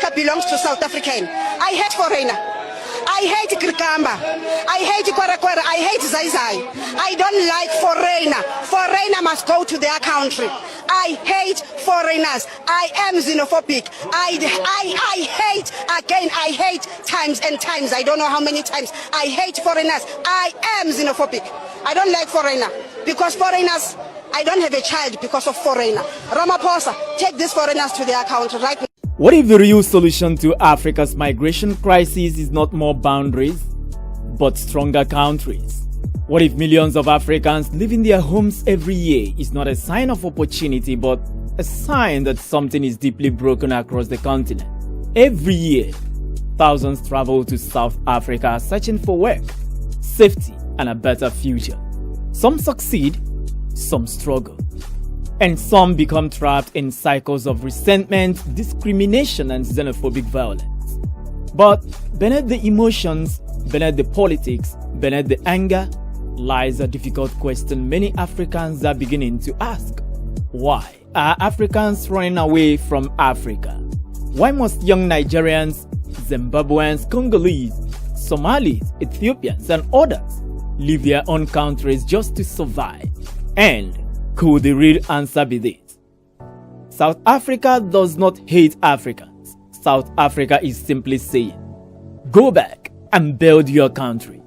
Africa belongs to South African. I hate foreigner. I hate Krikamba. I hate Kwara. I hate Zaizai. I don't like foreigner. Foreigner must go to their country. I hate foreigners. I am xenophobic. I hate, again, I hate times and times. I don't know how many times. I hate foreigners. I am xenophobic. I don't like foreigner because foreigners, I don't have a child because of foreigner. Ramaphosa, take these foreigners to their country right now. What if the real solution to Africa's migration crisis is not more boundaries, but stronger countries? What if millions of Africans leaving their homes every year is not a sign of opportunity, but a sign that something is deeply broken across the continent? Every year, thousands travel to South Africa searching for work, safety, and a better future. Some succeed, some struggle. And some become trapped in cycles of resentment, discrimination, and xenophobic violence. But beneath the emotions, beneath the politics, beneath the anger, lies a difficult question many Africans are beginning to ask. Why are Africans running away from Africa? Why must young Nigerians, Zimbabweans, Congolese, Somalis, Ethiopians, and others leave their own countries just to survive? And could the real answer be this? South Africa does not hate Africans. South Africa is simply saying, go back and build your country.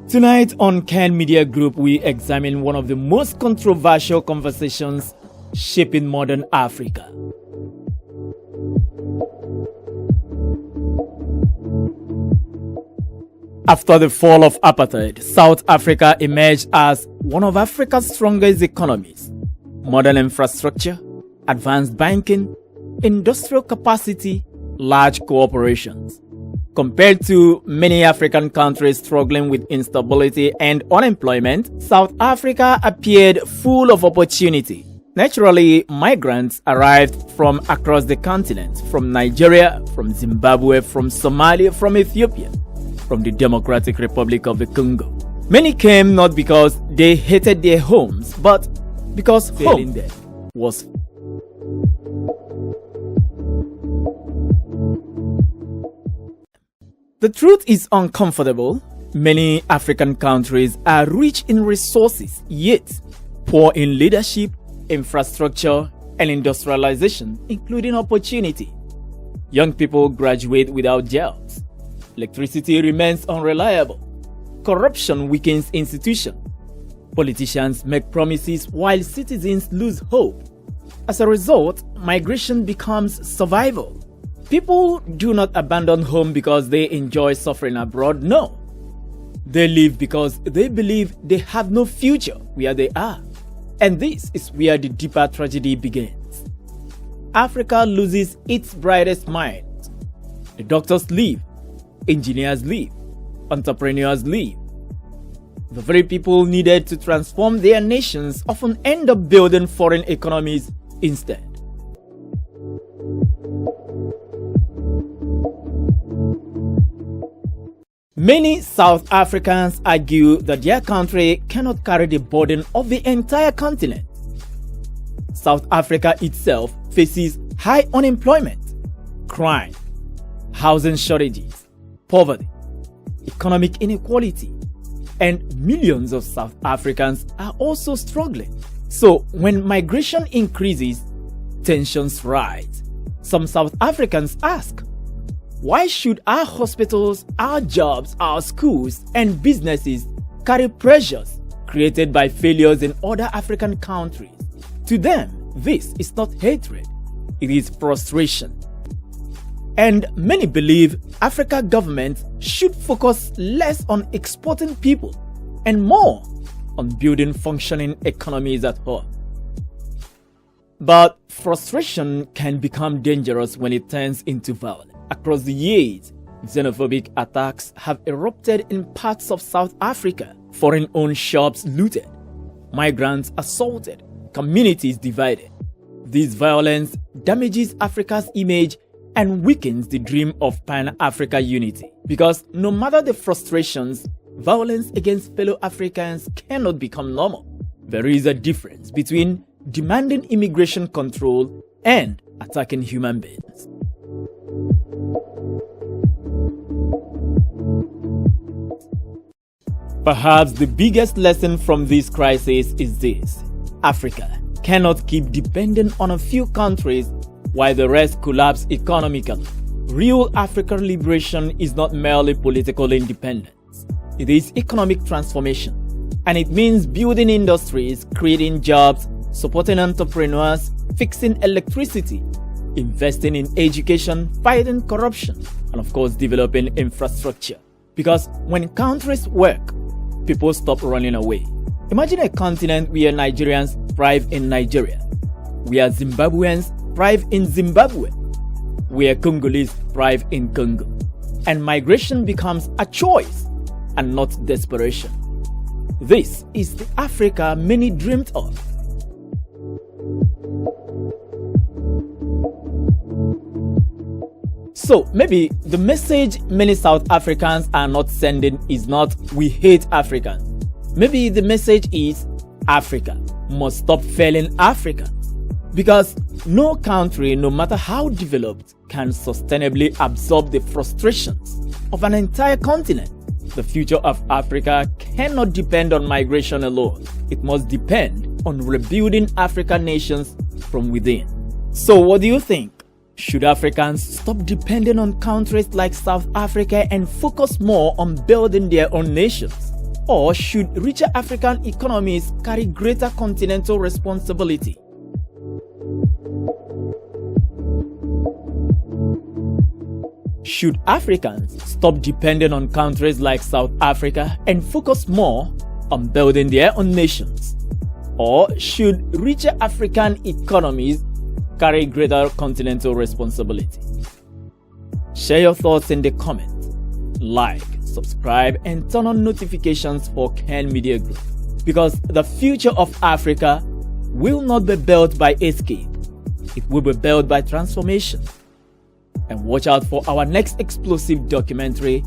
Tonight on Kann Media Group, we examine one of the most controversial conversations shaping modern Africa. After the fall of apartheid, South Africa emerged as one of Africa's strongest economies. Modern infrastructure, advanced banking, industrial capacity, large corporations. Compared to many African countries struggling with instability and unemployment, South Africa appeared full of opportunity. Naturally, migrants arrived from across the continent, from Nigeria, from Zimbabwe, from Somalia, from Ethiopia, from the Democratic Republic of the Congo. Many came not because they hated their homes, but because home there was. The truth is uncomfortable. Many African countries are rich in resources, yet poor in leadership, infrastructure, and industrialization, including opportunity. Young people graduate without jobs. Electricity remains unreliable. Corruption weakens institutions. Politicians make promises while citizens lose hope. As a result, migration becomes survival. People do not abandon home because they enjoy suffering abroad, no. They leave because they believe they have no future where they are. And this is where the deeper tragedy begins. Africa loses its brightest minds. The doctors leave. Engineers leave, entrepreneurs leave. The very people needed to transform their nations often end up building foreign economies instead. Many South Africans argue that their country cannot carry the burden of the entire continent. South Africa itself faces high unemployment, crime, housing shortages, poverty, economic inequality, and millions of South Africans are also struggling. So when migration increases, tensions rise. Some South Africans ask, why should our hospitals, our jobs, our schools, and businesses carry pressures created by failures in other African countries? To them, this is not hatred, it is frustration. And many believe African governments should focus less on exporting people and more on building functioning economies at home. But frustration can become dangerous when it turns into violence. Across the years, xenophobic attacks have erupted in parts of South Africa. Foreign-owned shops looted, migrants assaulted, communities divided. This violence damages Africa's image and weakens the dream of Pan-Africa unity. Because no matter the frustrations, violence against fellow Africans cannot become normal. There is a difference between demanding immigration control and attacking human beings. Perhaps the biggest lesson from this crisis is this: Africa cannot keep depending on a few countries while the rest collapse economically. Real African liberation is not merely political independence. It is economic transformation. And it means building industries, creating jobs, supporting entrepreneurs, fixing electricity, investing in education, fighting corruption, and of course developing infrastructure. Because when countries work, people stop running away. Imagine a continent where Nigerians thrive in Nigeria, where Zimbabweans thrive in Zimbabwe, where Congolese thrive in Congo, and migration becomes a choice and not desperation. This is the Africa many dreamed of. So maybe the message many South Africans are not sending is not "we hate Africans." Maybe the message is Africa must stop failing Africans. Because no country, no matter how developed, can sustainably absorb the frustrations of an entire continent. The future of Africa cannot depend on migration alone. It must depend on rebuilding African nations from within. So what do you think? Should Africans stop depending on countries like South Africa and focus more on building their own nations? Or should richer African economies carry greater continental responsibility? Should Africans stop depending on countries like South Africa and focus more on building their own nations? Or should richer African economies carry greater continental responsibility? Share your thoughts in the comments. Like, subscribe, and turn on notifications for Kann Media Group. Because the future of Africa will not be built by escape. It will be built by transformation. And watch out for our next explosive documentary,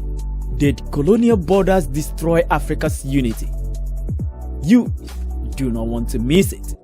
Did Colonial Borders Destroy Africa's Unity? You do not want to miss it.